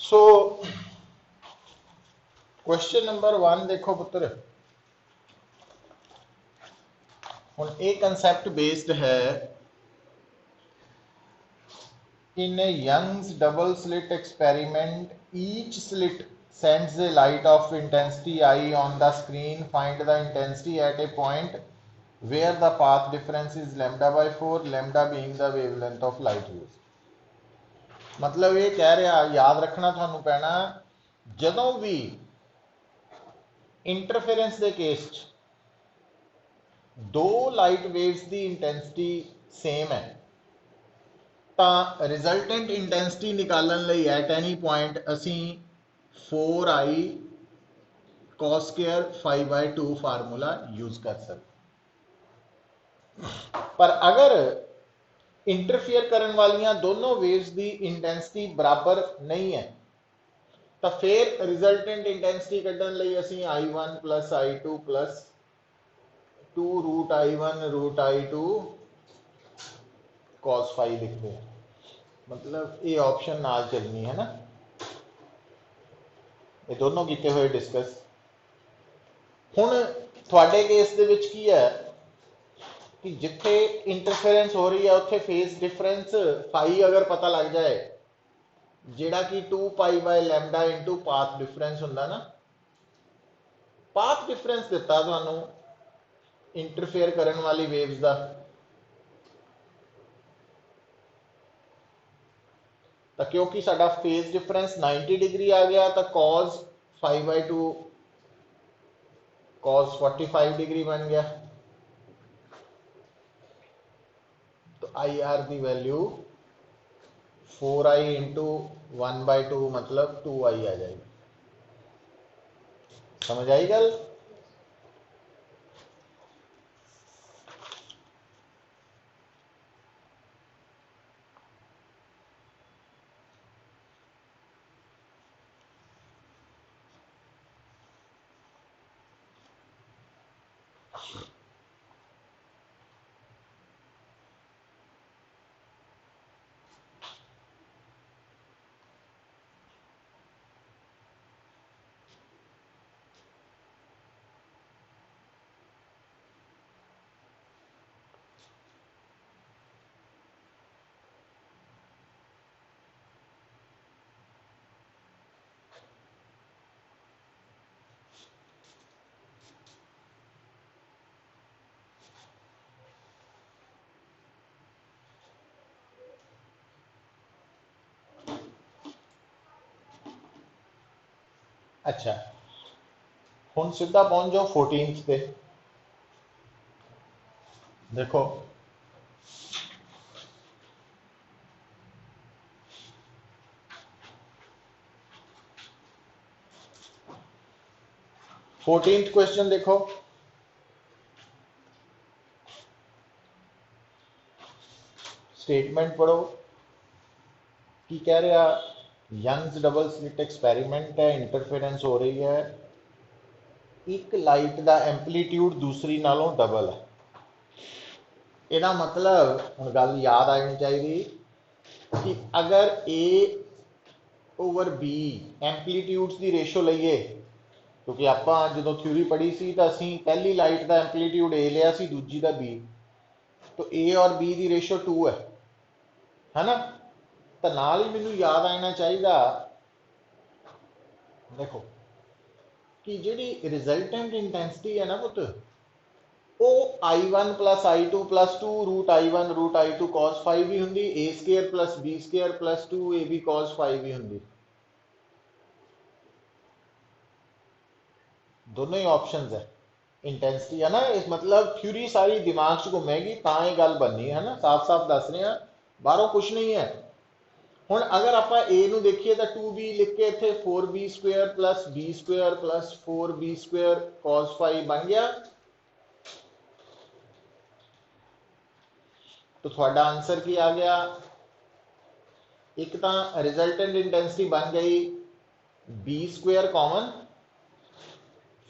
So question number 1 देखो पुत्र, हुण ये कंसैप्ट बेस्ड है in Young's double slit experiment each slit sends a light of intensity I on the screen. Find the intensity at a point where the path difference is lambda by 4, lambda being the wavelength of light used. मतलब ये कह रहा, याद रखना थानू पैना, जदों भी इंटरफेरेंस के केस दो लाइट वेव्स की इंटेंसिटी सेम है तो रिजल्टेंट इंटेंसिटी निकालने लई एट एनी पॉइंट असी 4i cos square 5/2 formula use कर सकते। पर अगर इंटरफेयर करने वाली दोनों वेव्स की इंटेंसिटी बराबर नहीं है तो फिर रिजल्टेंट इंटेंसिटी कढ़ने लई असी i1 plus i2 plus 2 root i1 root i2 cos 5 लिखते हैं। मतलब ये ऑप्शन नाल चलनी है ना, ये दोनों किए हुए डिस्कस। हुण थोड़े केस दे विच की है कि जिथे इंटरफेरेंस हो रही है उत्थे फेस डिफरेंस फाई अगर पता लग जाए, जेड़ा कि 2 पाई लैम्डा इंटू पाथ डिफरेंस हुंदा ना, पाथ डिफरेंस दिता तुहानू इंटरफेयर करने वाली वेव्स का, तो क्योंकि साडा फेस डिफरेंस 90 डिग्री आ गया तो cos 5/2 cos 45 डिग्री बन गया, तो आई आर की वैल्यू 4i इंटू 1/2 मतलब 2i आ जाएगी। समझ आई गल? अच्छा, हुण सीधा पहुंच जाओ 14th पे। देखो 14th क्वेश्चन देखो, स्टेटमेंट पढ़ो की कह रहा, यंग्स डबल स्लिट एक्सपेरिमेंट है, इंटरफेरेंस हो रही है, एक लाइट का एंपलीट्यूड दूसरी नालों डबल है। ਇਹਦਾ मतलब ਹੁਣ गल याद आनी चाहिए कि अगर ए ओवर बी एंपलीट्यूड्स की रेशो लईए, क्योंकि आप जो थ्योरी पढ़ी सी तो असी पहली लाइट का एंपलीट्यूड ए लिया सी, दूजी का बी, तो ए और बी की रेशो 2 है ना। तो नाल ही मैनू याद आना चाहिए, देखो कि जी रिजल्टेंट इंटेंसिटी है ना पुत, वो i1 plus i2 plus 2 root i1 root i2 cos 5 भी होंगी, A square plus B square plus 2 A B cos 5 भी होंगी। दोनों ही ऑप्शंस है, इंटेंसिटी है ना, इस मतलब थ्योरी सारी दिमाग च घूमेगी तो ये गल बननी है ना, साफ साफ दस रहे हैं, बाहरों कुछ नहीं है। हुण अगर आप ए नू देखिए तो 2b लिख के इत्थे 4b square plus B square plus 4b square cos 5 बन गया, तो थोड़ा आंसर की आ गया, एक तो रिजल्टेंट इंटेंसिटी बन गई B square common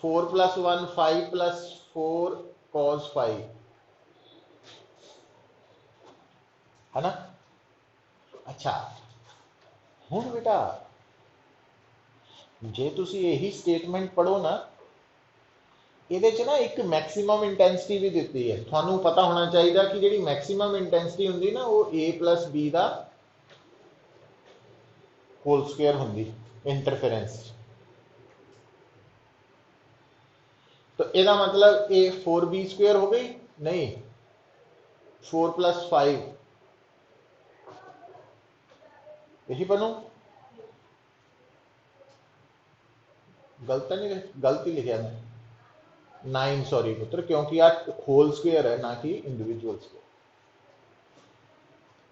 4 plus 1 5 plus 4 cos 5 है ना। अच्छा हुण बेटा जे तुसी यही स्टेटमेंट पढ़ो ना, ਇਹਦੇ ਚ ਨਾ ਇੱਕ ਮੈਕਸਿਮਮ ਇੰਟੈਂਸਿਟੀ ਵੀ ਦਿੱਤੀ ਹੈ। ਤੁਹਾਨੂੰ ਪਤਾ ਹੋਣਾ ਚਾਹੀਦਾ ਕਿ ਜਿਹੜੀ ਮੈਕਸਿਮਮ ਇੰਟੈਂਸਿਟੀ ਹੁੰਦੀ ਨਾ ਉਹ a + b ਦਾ होल स्क्वायर होंगी इंटरफेरेंस। तो यदा मतलब ये 4b² हो गई, नहीं 4 + 5 यही बनू। गलत नहीं, गलत ही लिखा मैं 9, सॉरी पुत्र, क्योंकि आ होल स्क्वायर है ना कि इंडिविजुअल स्क्वायर।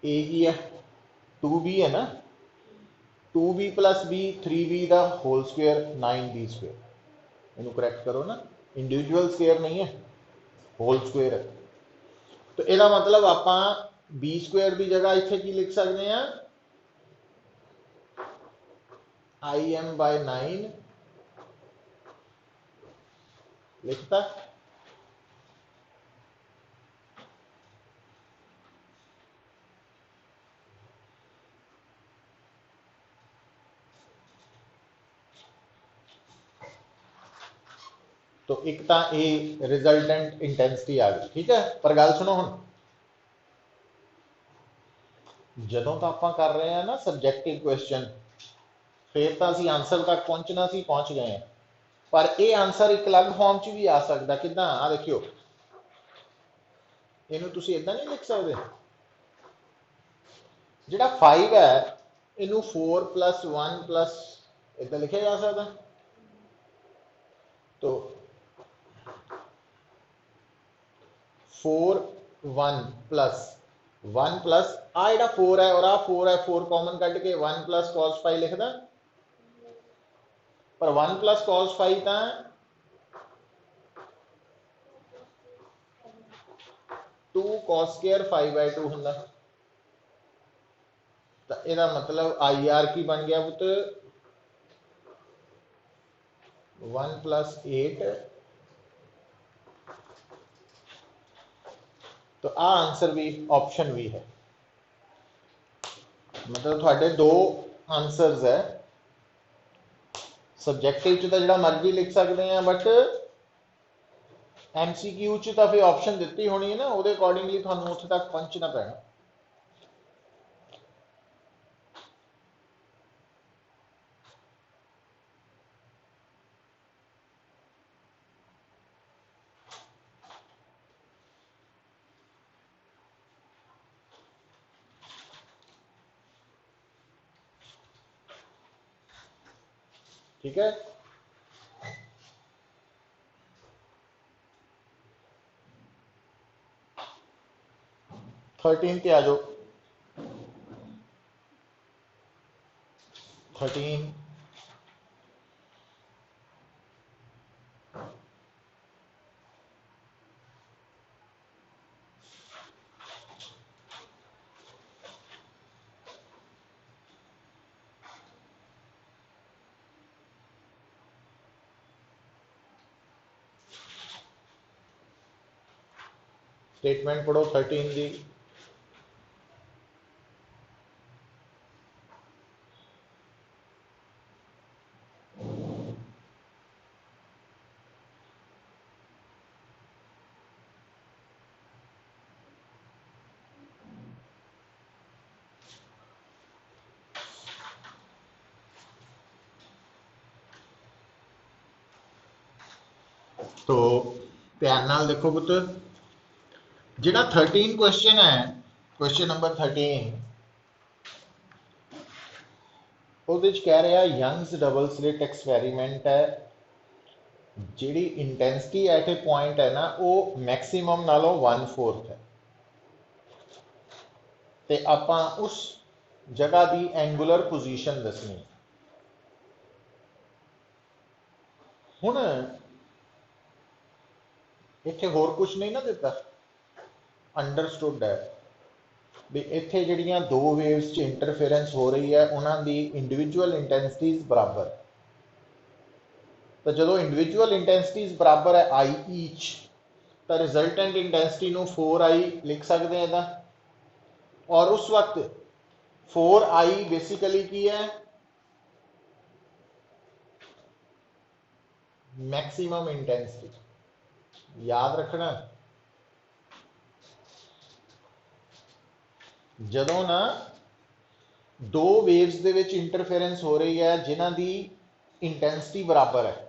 ए की है 2b है ना, 2b + b 3b का होल स्क्वायर 9b²। इनू करैक्ट करो ना, इंडिविजुअल स्क्वायर नहीं है, होल स्क्वायर है। तो यदा मतलब आप b² की जगह इतने की लिख सकते हैं, im/9 लिखता। तो एक तो ये रिजल्टेंट इंटेंसिटी आ गई, ठीक है। पर गल सुनो हुण, जदों तो आप कर रहे हैं ना सबजैक्टिव क्वेश्चन, फिर तो असीं आंसर तक पहुंचना सी, पहुंच गए हैं। पर यह आंसर एक अलग फॉर्म च भी आ सकता। किदां? आ देखियो, इनू तुसीं इदां नहीं लिख सकते, जिहड़ा 5 है इनू 4 + 1 + इदां लिखा जा सकता। तो 4 1 + 1 + आ जिहड़ा 4 है और आ 4 है, 4 कॉमन कट के 1 + cos π लिखदा। पर 1 + cos π तो 2 cos² π/2 हुंदा। तो यदा मतलब IR की बन गया पुत 1 + 8। तो आ आंसर भी ऑप्शन भी है, मतलब थोड़े दो आंसर्स है। सबजैक्टिव च तो जिहड़ा मर्जी लिख सकते हैं, बट MCQ च तो फिर ऑप्शन दी होनी है ना, वो अकॉर्डिंगली थानू उत्थे तक पहुंचना पैना। ठीक है। 13 पे आ जाओ। 13 स्टेटमेंट पढ़ो 13 की। तो ध्यान नाल देखो पुत्र, जिहड़ा 13 क्वेश्चन है, क्वेश्चन नंबर 13 ਉਹਦੇ ਚ कह रहा यंग्स डबल स्लिट एक्सपैरीमेंट है, जिहड़ी इंटेंसिटी एट ए पॉइंट है ना वो मैक्सिमम नालों 1/4 है। तो आपां उस जगह की एंगुलर पोजीशन दसनी। हुण इत्थे होर कुछ नहीं ना दिता, अंडरस्टूड है भी इत्थे जिहड़ियां दो वेव्स च इंटरफेरेंस हो रही है उन्हां दी इंडिविजुअल इंटेंसिटीज बराबर। तो जो इंडिविजुअल इंटेंसिटीज बराबर है आई ईच, तो रिजल्टेंट इंटेंसिटी नू 4I लिख सकते हैं इदा। और उस वक्त 4I बेसिकली की है, मैक्सिमम इंटेंसिटी याद रखना जदों ना दो वेव्स दे विच इंटरफेरेंस हो रही है जिन्हां दी इंटेंसिटी बराबर है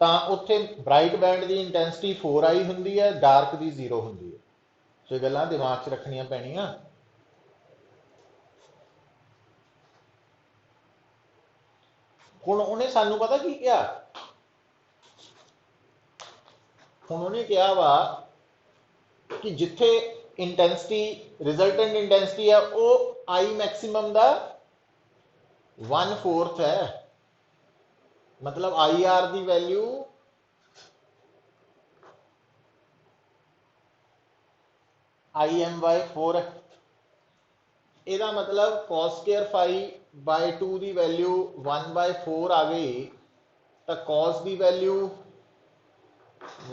ਤਾਂ ਉੱਥੇ ਬ੍ਰਾਈਟ ਬੈਂਡ ਦੀ ਇੰਟੈਂਸਿਟੀ 4i ਹੁੰਦੀ ਹੈ ਡਾਰਕ ਦੀ 0 ਹੁੰਦੀ ਹੈ ਸੋ ਇਹ ਗੱਲਾਂ ਦਿਮਾਗ 'ਚ ਰੱਖਣੀਆਂ ਪੈਣੀਆਂ ਹੁਣ ਉਹਨੇ ਸਾਨੂੰ ਪਤਾ ਕੀ ਕਿਹਾ ਹੁਣ ਉਹਨੇ ਕਿਹਾ ਵਾ ਕਿ ਜਿੱਥੇ ਇੰਟੈਂਸਿਟੀ ਰਿਜ਼ਲਟੈਂਟ ਇੰਟੈਂਸਿਟੀ ਹੈ ਉਹ ਆਈ ਮੈਕਸਿਮਮ ਦਾ 1/4 ਹੈ मतलब आई आर की वैल्यू आई एम बाय 4 ਇਹਦਾ मतलब cos स्क्वायर फाई बाय 2 की वैल्यू 1/4 आ गई तो cos की वैल्यू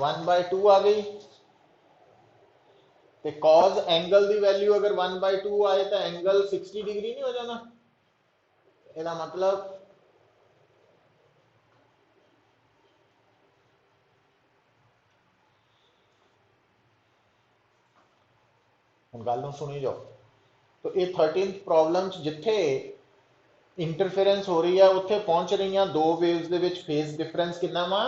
1/2 आ गई तो cos एंगल की वैल्यू अगर 1/2 आए तो एंगल 60 डिग्री नहीं हो जाना ਇਹਦਾ मतलब गल सुनी जाओ तो ये 13th प्रॉब्लम जिथे इंटरफेरेंस हो रही है उत्थे पहुंच रही दो waves they which phase difference कितना वा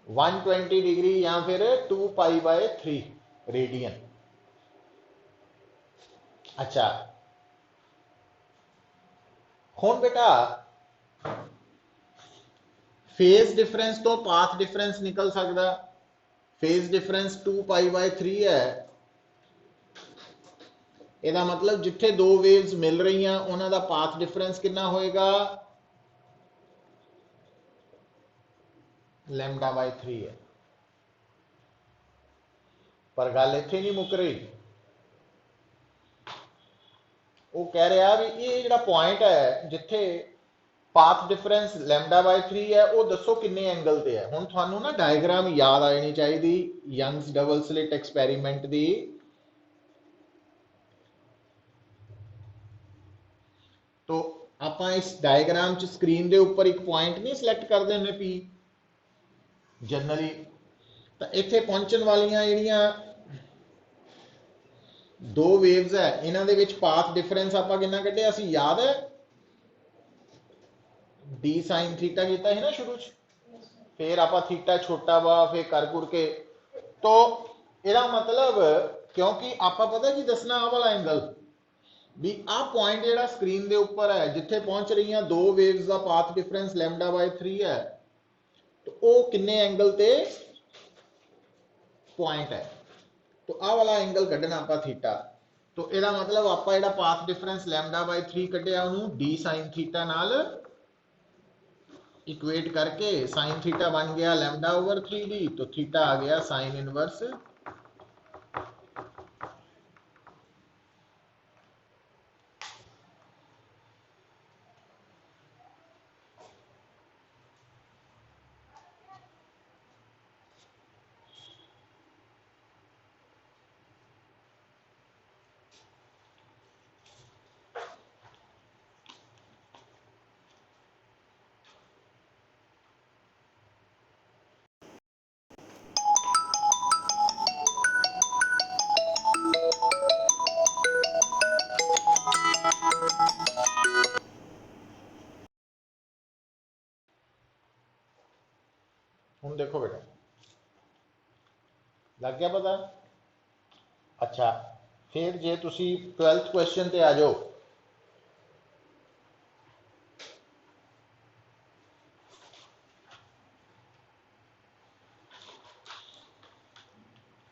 120 डिग्री या फिर 2π/3 रेडियन अच्छा हुण बेटा फेज डिफरेंस तो पाथ डिफरेंस निकल सकता फेज डिफरेंस 2π/3 है ਇਹਦਾ मतलब जिथे दो वेव्स मिल रही हैं उन्हों का पाथ डिफरेंस कितना होएगा λ/3 है पर गल इत्थे नहीं मुक रही वो कह रहा भी ये जिहड़ा पॉइंट है जिथे पाथ डिफरेंस λ/3 है वो दसो किन्ने एंगल ते है हुण तुहानूं ना डायग्राम याद आ जानी चाहिए यंग्स डबल स्लिट एक्सपैरीमेंट की तो आप इस डायग्राम च स्क्रीन के उपर एक पॉइंट नहीं सिलेक्ट करते हैं पी जनरली तो इत्थे पहुंचने वालियां जिहड़ियां दो वेव्स है इन्हां दे विच पाथ डिफरेंस आपां कितना कढिया सी याद है डी साइन थीटा कीता है ना शुरू च फिर आपां थीटा छोटा वा फिर कर कुर के तो इहदा मतलब क्योंकि आपां पता की दसना आ वाला एंगल भी आ पॉइंट जो स्क्रीन के उपर है जिथे पहुंच रही दो वेव्स का पाथ डिफरेंस λ/3 है तो वो किन्ने एंगल ते पॉइंट है तो आ वाला एंगल कढ़ना आप थीटा तो यदा मतलब आप पाथ डिफरेंस λ/3 कढ़िया उन्होंने डी साइन थीटा नाल इक्वेट करके साइन थीटा बन गया λ/3 तो थीटा आ गया साइन इनवर्स हुण देखो बेटा लग गया पता अच्छा फिर जे तुसी 12th क्वेश्चन ते आ जाओ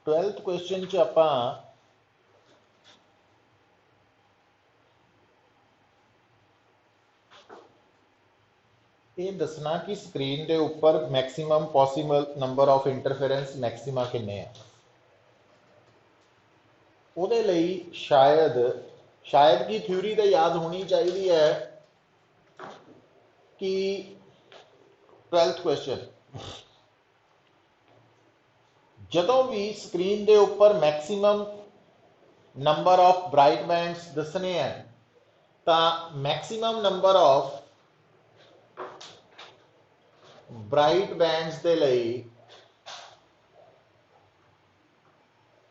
12th क्वेश्चन च आपां ये दसना कि स्क्रीन के उपर maximum possible number of interference maxima किन्ने है उहदे लई शायद की थ्योरी तो याद होनी चाहिए है कि 12th क्वेश्चन जदों भी स्क्रीन के उपर maximum number of bright bands दसने हैं तो maximum number of bright bands के लिए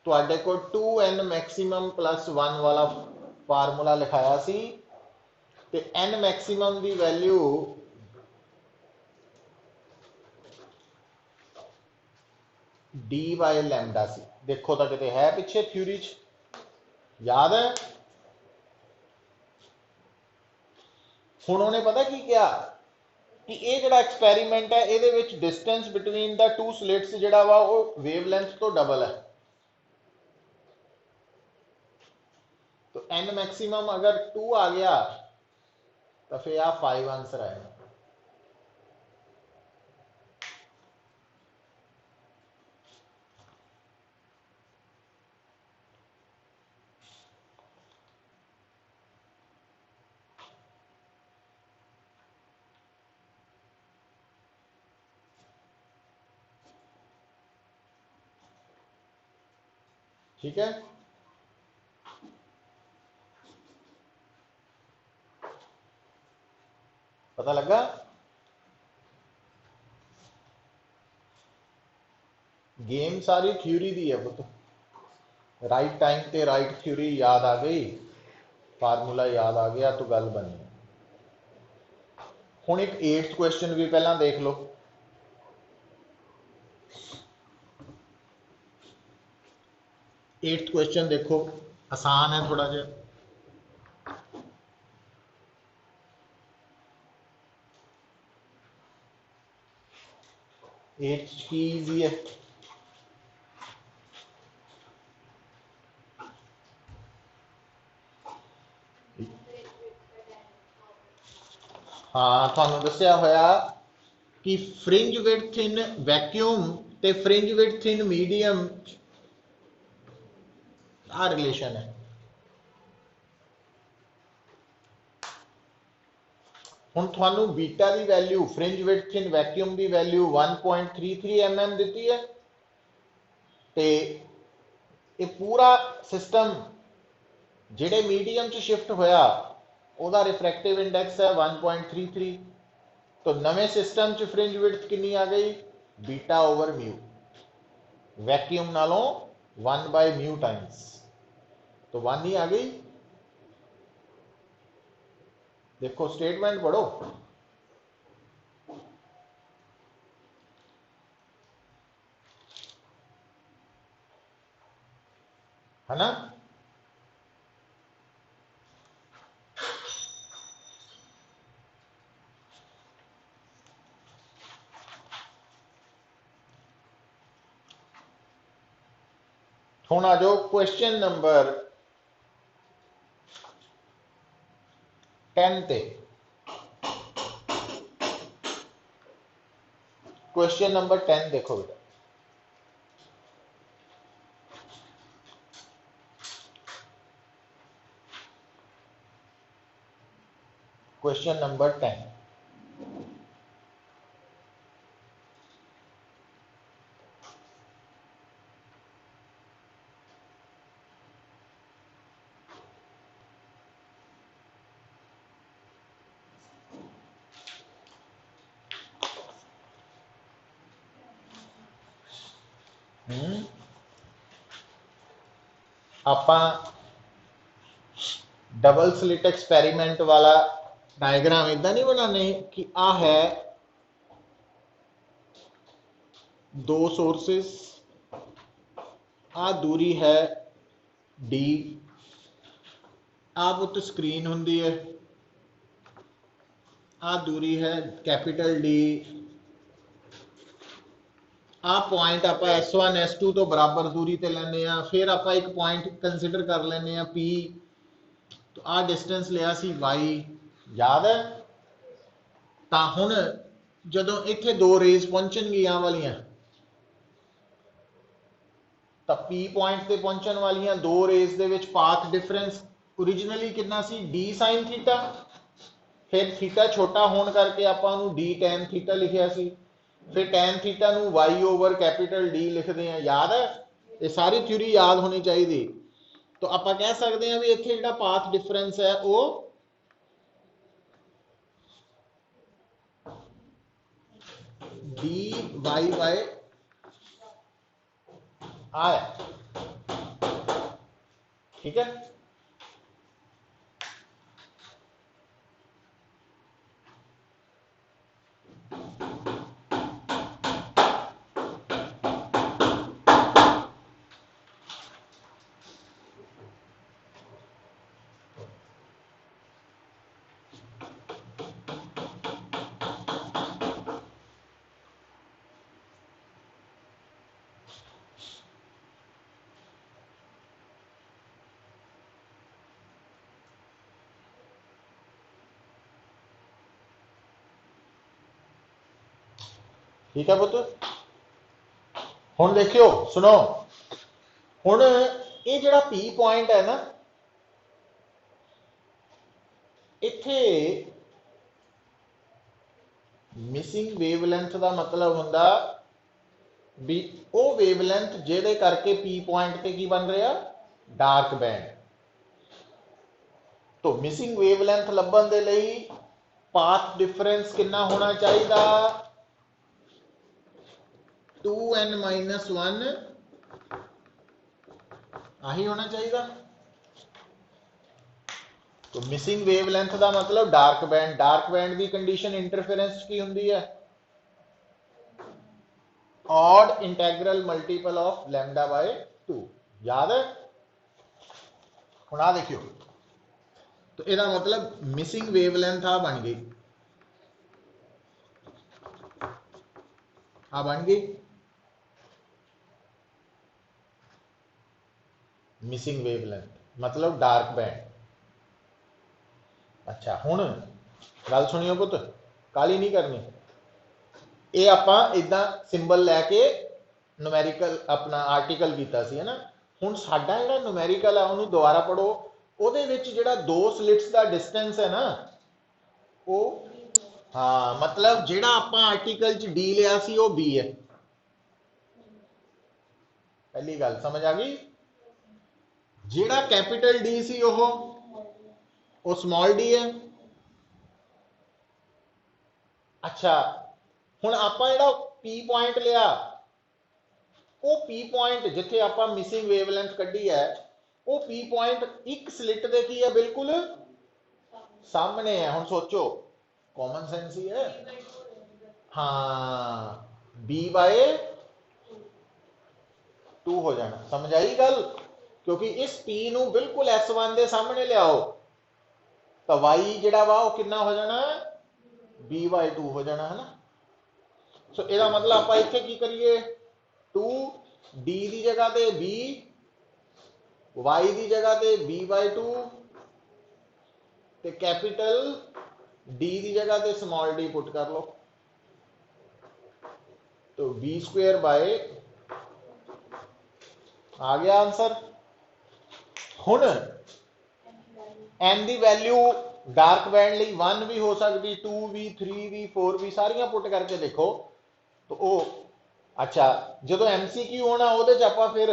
तुहाडे को 2n मैक्सिमम प्लस 1 वाला फार्मूला लिखाया सी ते n मैक्सिमम की वैल्यू डी बाय लैम्डा सी। देखो तो किते है पिछे थ्योरी च याद है। हुण उन्हें पता की क्या कि ये जो एक्सपेरीमेंट है ये distance between the two slits जोड़ा वा वो वेवलेंथ तो डबल है। तो n मैक्सिमम अगर 2 आ गया तो फिर आ 5 आंसर आएगा। ठीक है, पता लगा। गेम सारी थ्योरी दी है पुत। राइट टाइम ते राइट थ्योरी याद आ गई, फार्मूला याद आ गया तो गल बनी। हुण एक 8th क्वेश्चन भी पहला देख लो। एट्थ क्वेश्चन देखो, आसान है थोड़ा जिहा। एट्थ की ईजी है। हाँ, थानू दस्या होया कि फ्रिंज विड्थ इन वैक्यूम ते फ्रिंज विड्थ इन मीडियम आ रिलेशन है। हुण थानू बीटा की value fringe width in vacuum की वैल्यू 1.33 mm दी है ते ये पूरा सिस्टम जिहड़े मीडियम च शिफ्ट होया उहदा रिफ्रैक्टिव इंडेक्स है 1.33। तो नवे सिस्टम च फ्रिंज विड्थ कितनी आ गई बीटा ओवर म्यू, वैक्यूम नालों 1/μ टाइम्स, तो 1 ही आ गई। देखो स्टेटमेंट पढ़ो, है ना। हुण आ जाओ क्वेश्चन नंबर 10 ते। क्वेश्चन नंबर 10 देखो बेटा। क्वेश्चन नंबर 10, आपां डबल स्लिट एक्सपेरीमेंट वाला डायग्राम इदा नहीं बनाने कि आ है दो सोर्सेस, आ दूरी है डी, आ पुत स्क्रीन होंगी है, आ दूरी है कैपिटल डी, आ पॉइंट आप S1 S2 तो बराबर दूरी ते लेने आ, फिर आप एक पॉइंट कंसिडर कर लेने आ P, तो आ डिस्टेंस लिया सी Y, याद है। तो हुण जदों इत्थे दो रेज पहुंचणगियां वालियां तो P पॉइंट ते पहुंचण वालियां दो रेज दे विच पाथ डिफरेंस ओरिजिनली कितना सी D sin थीटा, फिर थीटा छोटा होने करके आपां नूं D tan थीटा लिखिया सी, फिर टैन थीटा नूं वाई ओवर कैपिटल डी लिखते हैं, याद है। ये सारी थ्योरी याद होनी चाहिए। तो आप कह सकते हैं भी इत्थे जिहड़ा पाथ डिफरेंस है वो डी वाई बाय आर है, ठीक है। ठीक है पुत, हुण देखियो सुनो, हुण ये जिहड़ा पी पॉइंट है ना, इत्थे मिसिंग वेवलेंथ का मतलब हुंदा भी वो वेवलेंथ जिहदे करके पी पॉइंट ते की बन रहा, डार्क बैंड। तो मिसिंग वेवलेंथ लभण दे लई पाथ डिफरेंस कितना होना चाहिए, 2n-1 आही होना चाहिए। तो मिसिंग वेवलेंथ का मतलब डार्क बैंड, डार्क बैंड की कंडीशन इंटरफेरेंस की होंगी है, odd integral multiple of lambda by 2, याद है। हुण आ देखियो, तो इसका मतलब मिसिंग वेवलेंथ आ बन गई, आ बन गई मिसिंग वेवलेंथ मतलब डार्क बैंड। अच्छा हुण गल सुनियो पुत, काली नहीं करनी, ये आपां इदां सिंबल लैके नुमैरिकल अपना आर्टिकल कीता सी है ना। हुण साडा जिहड़ा नुमैरिकल है उहनूं दोबारा पढ़ो, ਉਹਦੇ ਵਿੱਚ ਜਿਹੜਾ दो स्लिट्स का डिस्टेंस है ना वो, हाँ मतलब ਜਿਹੜਾ ਆਪਾਂ आर्टिकल च डी लिया सी वो बी है। पहली गल समझ आ गई, ਜਿਹੜਾ कैपिटल डी सी वो स्मॉल डी है। अच्छा हुण आपां जिहड़ा पी पॉइंट लिया, वो पी पॉइंट जिथे आपां मिसिंग वेवलेंथ कड्ढी है, वो पी पॉइंट एक स्लिट दे की है, बिल्कुल सामने है। हुण सोचो, कॉमन सेंस ही है, हाँ बी बाय 2 हो जाना, समझ आई गल। क्योंकि इस पी नू बिल्कुल S1 दे सामने लियाओ तो वाई जिहड़ा वा वो कितना हो जाना, बी बाय 2 हो जाना है ना। सो इसका मतलब आप इत्थे की करिए, 2 डी की जगह पे बी, वाई की जगह पे बी बाय 2, ते कैपिटल डी की जगह पे स्मॉल डी पुट कर लो, तो बी स्क्वेयर बाय, आ गया आंसर। हुण एन की वैल्यू डार्क बैंड लिए 1 भी हो सकती, 2 भी, 3 भी, 4 भी, सारियां पुट करके देखो तो वो, अच्छा जो MCQ होना वो आप फिर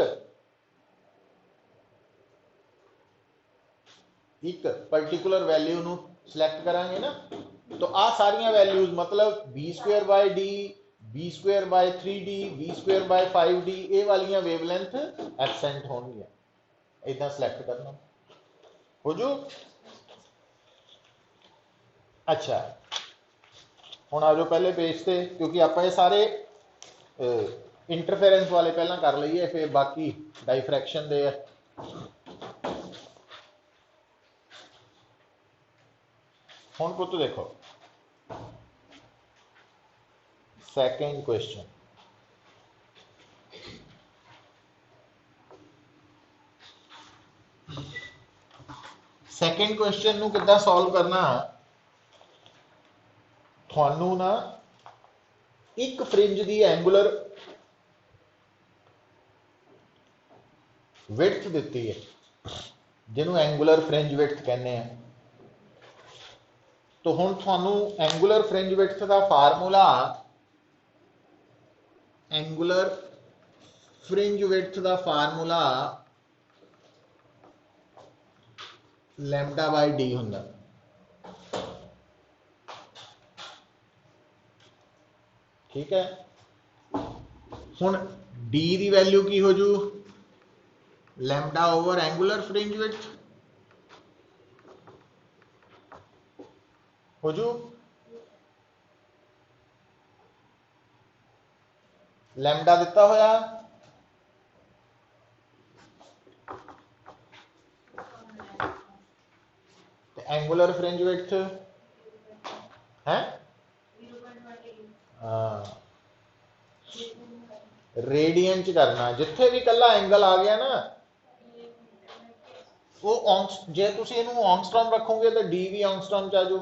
एक पर्टिकुलर वैल्यू नू सिलेक्ट करांगे ना, तो आ सारियां वैल्यूज मतलब B square by D, B square by 3D, B square by 5D, ये वालियां वेवलेंथ एबसेंट होंगी, इदा सिलेक्ट करना हो जू। अच्छा हुण आ जाओ पहले पेज से, क्योंकि आप ये सारे इंटरफेरेंस वाले पहला कर लीए, फिर बाकी डाइफ्रैक्शन दे। हुण पुत देखो सेकंड क्वेश्चन, सेकंड क्वेश्चन नू किद्दां सॉल्व करना, थानू ना एक फ्रिंज की एंगुलर विड्थ दी है, जिन्हों एंगुलर फ्रिंज विड्थ कहने हैं। तो हुण थानू एंगुलर फ्रिंज विड्थ का फार्मूला, एंगुलर फ्रिंज विड्थ का फार्मूला लैम्डा बाय डी हुंदा। ठीक है, हुण डी की वैल्यू की हो जू, lambda over angular fringe width हो जू, लैम्डा दिता होया एंगुलर फ्रिंज विड्थ है रेडियन च करना, जिथे भी कला एंगल आ गया ना वो जे तुम इनू ऑंगस्ट्रॉम रखोगे तो डी भी ऑंगस्ट्रॉम च आ जाऊ,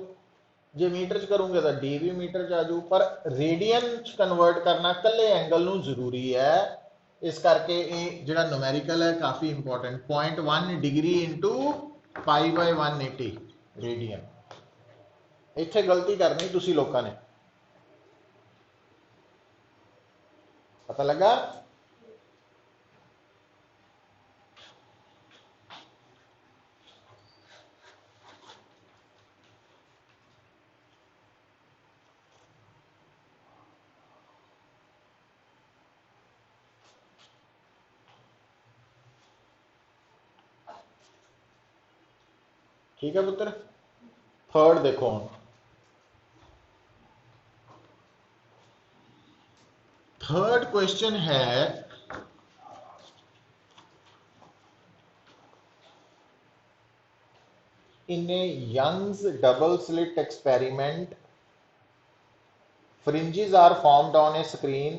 जे मीटर च करोगे तो डी भी मीटर च आ जाऊ, पर रेडियन च कन्वर्ट करना कल्ले एंगल नू जरूरी है। इस करके ये जिहड़ा न्यूमेरिकल है काफ़ी important, 0.1 degree into pi by 180 radian. इत्थे गलती करनी तुसी लोगों ने, पता लगा? ठीक है पुत्र। थर्ड देखो हम, थर्ड क्वेश्चन है in a Young's double slit experiment, fringes are formed on a screen.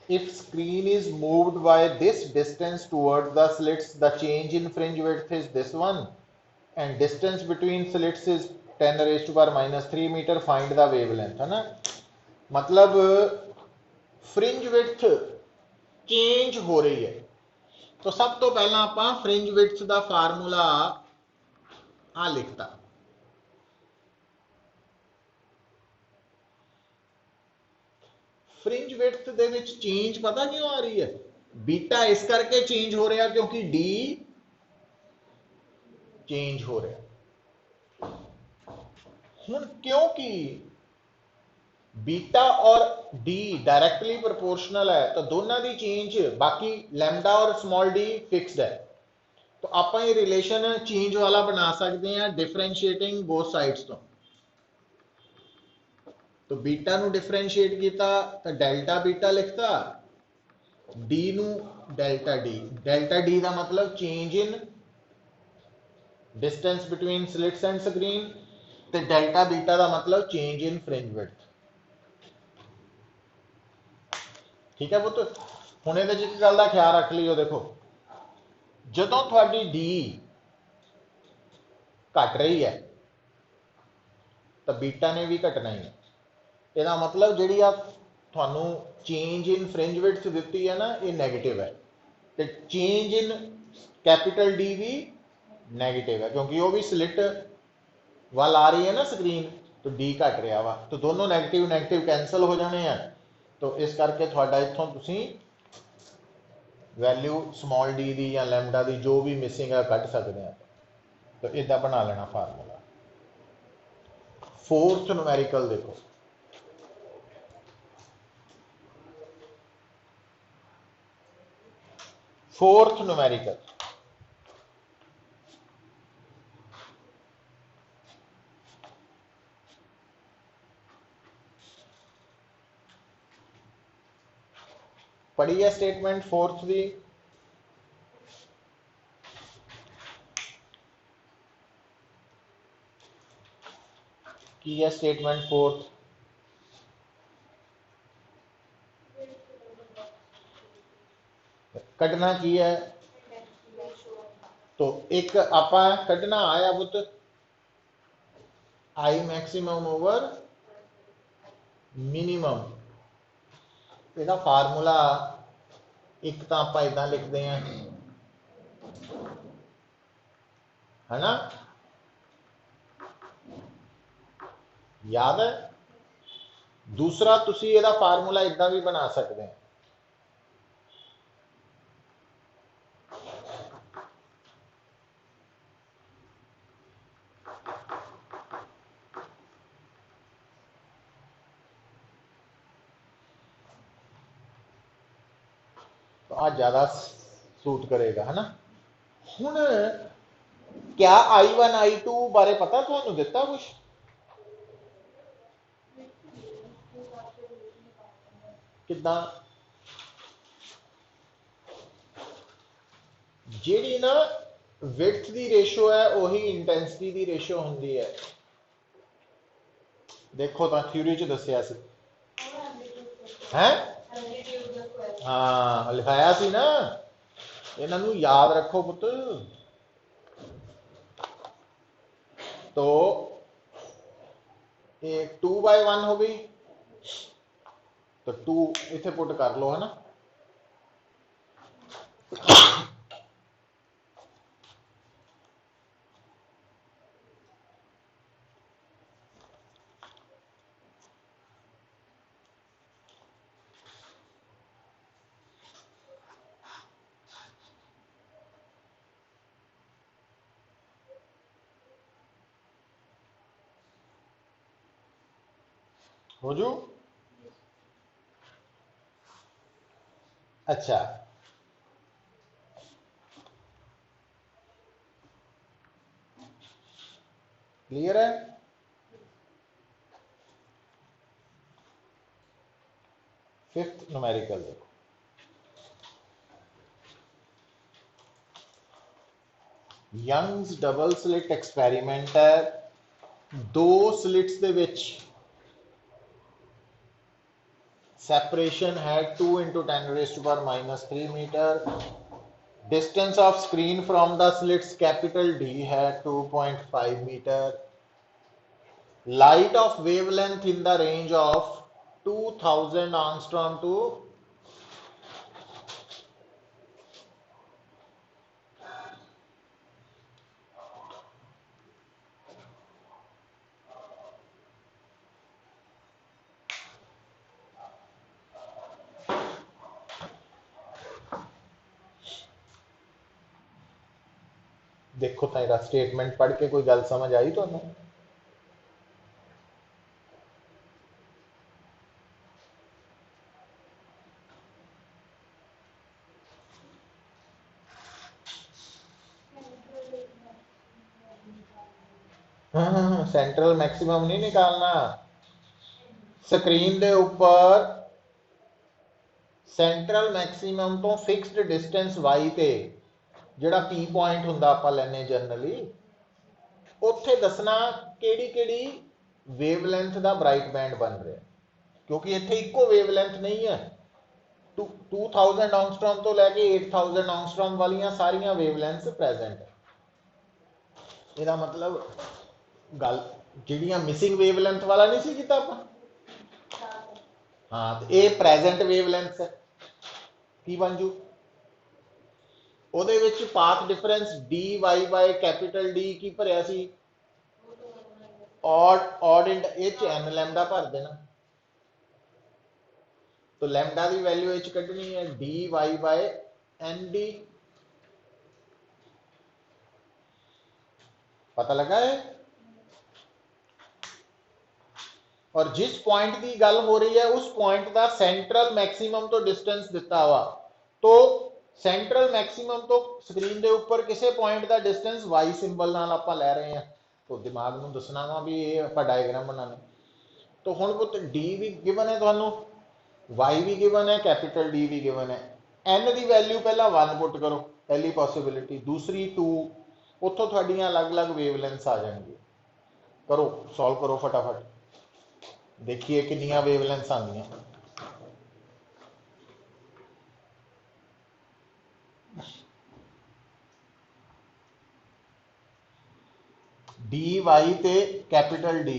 If screen is moved by this distance towards the slits, the change in fringe width is this one, and distance between slits is 10 raised to power minus 3 meter. Find the wavelength, है ना? मतलब fringe width change हो रही है, तो सब तो पहला आपां फ्रिंज विड्थ का फार्मूला आ लिखता। Fringe width they which change पता क्यों आ रही है? बीटा इस करके चेंज हो रहा क्योंकि डी चेंज हो रहा। हुण क्योंकि बीटा और डी डायरेक्टली प्रोपोर्शनल है तो दोनों की चेंज, बाकी लैम्डा और स्मॉल डी फिक्स्ड है, तो आप ये रिलेशन चेंज वाला बना सकते हैं डिफरेंशिएटिंग बोथ साइड्स तो बीटा नू डिफरेंशिएट किया तो डेल्टा बीटा लिखता, डी नू डेल्टा डी का मतलब change in distance between slits and screen, ते डेल्टा बीटा का मतलब चेंज इन फ्रिंज विड्थ। ठीक है पुत्र, हुण इहदे च एक गल का ख्याल रख लियो, देखो जदों थोड़ी डी घट रही है तो बीटा ने भी घटना ही है। यदा मतलब जी थानू चेंज इन फ्रिंज विड्थ दी है ना, ये नैगेटिव है, तो चेंज इन कैपिटल डी भी नैगेटिव है क्योंकि वो भी स्लिट वाल आ रही है ना स्क्रीन, तो डी घट रहा वा, तो दोनों नैगेटिव नैगेटिव कैंसल हो जाने हैं, तो इस करके थोड़ा इत्थों तुसी वैल्यू स्मॉल डी दी या लैम्डा दी जो भी मिसिंग है कट सकते हैं, तो इदा बना लेना फार्मूला। फोर्थ न्यूमेरिकल देखो, फोर्थ न्यूमेरिकल पढ़ी है स्टेटमेंट फोर्थ दी? की है स्टेटमेंट फोर्थ? कटना की है, तो एक आपा कटना आया पुत आई मैक्सिमम ओवर मिनिमम, यदा फार्मूला एक तो आप इदा लिखते हैं, है ना, याद है? दूसरा तुसी यदा फार्मूला इदा भी बना सकते हैं, तो आ ज़्यादा सूट करेगा, है ना। हुण क्या I1 I2 बारे पता तुहानू दिता कुछ? किदां? जिहड़ी ना विड्थ दी रेशो है वही इंटेंसिटी दी रेशो हुंदी है। देखो तो थ्योरी च दस्सिया सी है। हाँ लिखाया सी ना, इन्हां नू याद रखो पुत। तो एक 2/1 हो गई, तो 2 इथे पुट कर लो, है ना। हो जू। अच्छा क्लियर है। फिफ्थ न्यूमेरिकल देखो, यंग्स डबल स्लिट एक्सपेरिमेंट है। दो स्लिट्स दे विच सेपरेशन है 2 × 10⁻³ metre. Distance of screen from the slits capital D है 2.5 metre. Light of wavelength in the range of 2000 angstrom to देखो तेरा स्टेटमेंट पढ़ के कोई गल समझ आई तो नहीं? हाँ सेंट्रल मैक्सिमम नहीं निकालना। स्क्रीन दे ऊपर सेंट्रल मैक्सिमम तो फिक्स्ड डिस्टेंस y ते ਜਿਹੜਾ P पॉइंट ਹੁੰਦਾ ਆਪਾਂ ਲੈਨੇ ਜਨਰਲੀ, ਉੱਥੇ ਦੱਸਣਾ ਕਿਹੜੀ ਕਿਹੜੀ ਵੇਵਲੈਂਥ ਦਾ ਬ੍ਰਾਈਟ ਬੈਂਡ ਬਣ ਰਿਹਾ, ਕਿਉਂਕਿ ਇੱਥੇ ਇੱਕੋ ਵੇਵਲੈਂਥ ਨਹੀਂ ਹੈ। 2000 ऑंगस्ट्रॉम तो लैके 8000 ऑंगस्ट्रॉम वालियां सारियां वेवलेंथ्स प्रेजेंट है। ਇਹਦਾ मतलब गल ਜਿਹੜੀਆਂ मिसिंग वेवलेंथ वाला नहीं सी कीता ਆਪਾਂ। हाँ तो ये प्रेजेंट वेवलेंथ है, की बन जू ਉਹਦੇ ਵਿੱਚ ਪਾਥ ਡਿਫਰੈਂਸ dy/कैपिटल D की ਭਰਿਆ ਸੀ ऑड इंड एच n लैम्डा भर देना। तो लैम्डा की वैल्यू एच कढ़नी है dy/nd। पता लगा है। और जिस पॉइंट की गल हो रही है उस पॉइंट का सेंट्रल मैक्सिमम तो डिस्टेंस दिता हुआ, तो सेंट्रल मैक्सिमम तो स्क्रीन के ऊपर किसी पॉइंट का डिस्टेंस वाई सिंबल नाल आपां लै रहे हैं। तो दिमाग में दसना वा भी ये आपां डायग्राम बनाना। तो हुण पुत डी भी गिवन है तुहानू, वाई भी गिवन है, कैपिटल डी भी गिवन है। एन की वैल्यू पहला 1 पुट करो, पहली पॉसिबिलिटी, दूसरी 2, उत्थों तुहाडियां अलग अलग वेवलेंथ्स आ जाएंगी। करो सॉल्व करो फटाफट, देखिए कितनियां वेवलेंथ्स आंदियां। डी वाई ते कैपिटल डी,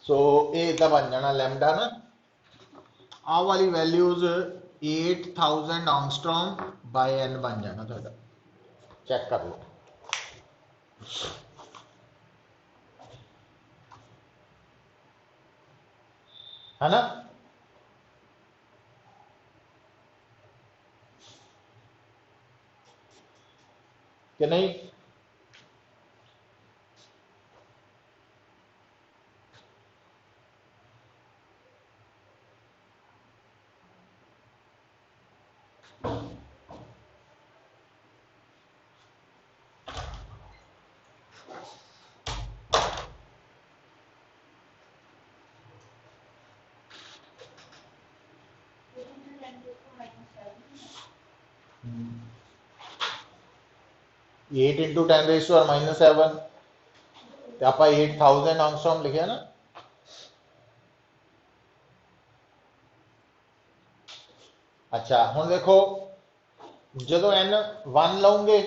सो ये इदा बन जाना लैम्डा ना, आ वाली वैल्यूज 8000 ऑंगस्ट्रॉम बाय एन बन जाना तुहाडा। चेक कर लो, है ना। कि नहीं? 8 इंटू 10⁻⁻7 तो आप 8000 एंगस्ट्रॉम लिखे ना। अच्छा हुण देखो जो n 1 लओगे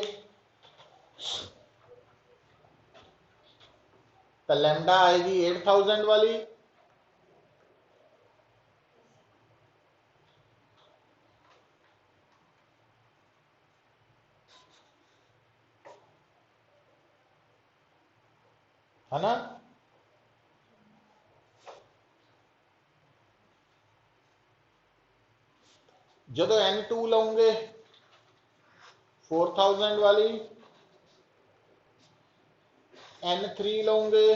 तो लैम्डा आएगी 8000 वाली, है ना। जो n2 लओगे 4000 वाली, n3 लओगे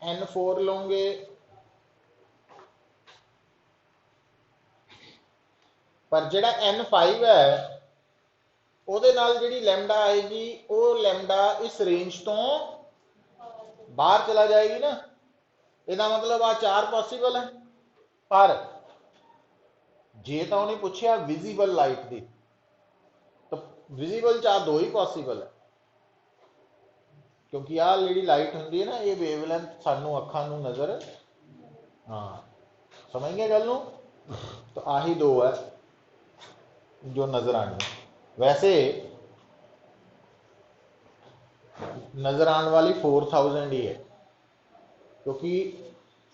n4 लओगे, पर ਜਿਹੜਾ n5 है ਉਹਦੇ ਨਾਲ ਜਿਹੜੀ ਲੈਮਡਾ ਆਏਗੀ ਉਹ ਲੈਮਡਾ इस रेंज तो बाहर चला जाएगी ना। ਇਹਦਾ मतलब आ 4 पॉसिबल है, पर जे तो उन्हें पूछा विजिबल लाइट की तो विजिबल च 2 ही पॉसिबल है, क्योंकि आ जी लाइट होंगी है ना ये वेवलेंथ सानू अखां नू नज़र, हाँ समझ गए गल नू। तो आही 2 है जो नज़र आनी है। वैसे नज़र आने वाली 4000 ही है, क्योंकि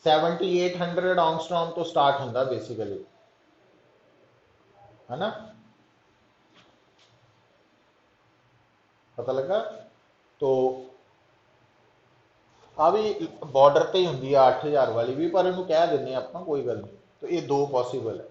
7800 एंगस्ट्रॉम तो स्टार्ट होंदा बेसिकली, है ना। पता लगा। तो आ भी बॉर्डर पर ही होंगी 8000 वाली भी, पर इन्हू कह दें आप कोई गल नहीं। तो ये 2 पॉसिबल है।